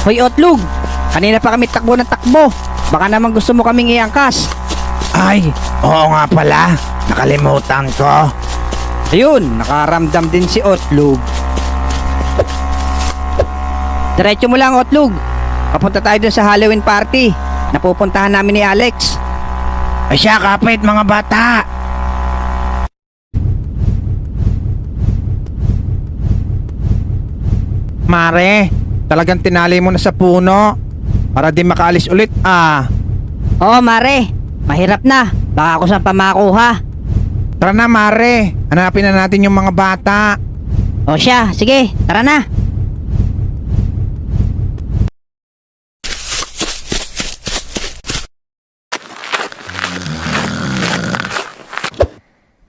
Hoy Otlog, kanina pa kami takbo ng takbo. Baka naman gusto mo kaming iangkas. Ay, oo nga pala. Nakalimutan ko. Ayun, nakaramdam din si Otlog. Diretso mo lang Otlog. Papunta tayo dun sa Halloween party na pupuntahan namin ni Alex. Ay siya, kapit mga bata. Mare, talagang tinali mo na sa puno para di makaalis ulit Oo Mare, mahirap na. Baka ako saan pa makuha. Tara na Mare, hanapin na natin yung mga bata. O siya, sige, tara na.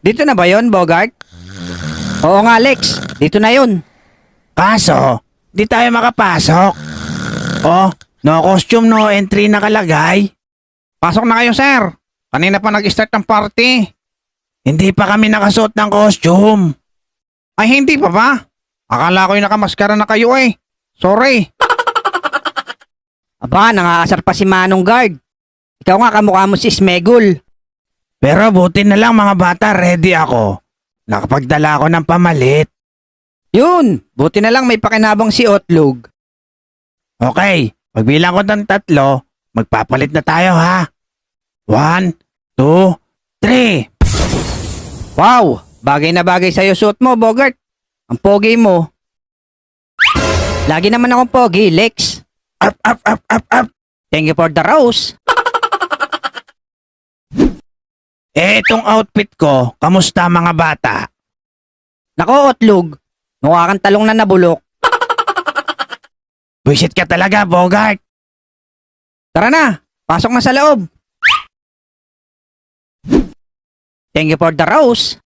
Dito na ba yon, Bogart? Oo nga Alex, dito na yon. Kaso, di tayo makapasok. Oh, no costume, no entry nakalagay. Pasok na kayo sir. Kanina pa nag-start ng party. Hindi pa kami nakasuot ng costume. Ay hindi pa ba? Akala ko yung nakamaskara na kayo eh. Sorry. Aba, nangakasar pa si Manong Guard. Ikaw nga kamukha mo si Smegol. Pero buti na lang mga bata, ready ako. Nakapagdala ako ng pamalit. Yun, buti na lang may pakinabang si Otlog. Okay, pagbilang ko ng 3, magpapalit na tayo ha. 1, 2, 3. Wow, bagay na bagay sa'yo suot mo, Bogart. Ang pogi mo. Lagi naman akong pogi, Lex. Up, up, up, up, up. Thank you for the rose. Itong outfit ko, kamusta mga bata? Nako, Otlog. Mukha kang talong na nabulok. Buisit ka talaga, Bogart. Tara na, pasok na sa loob. Thank you for the rose.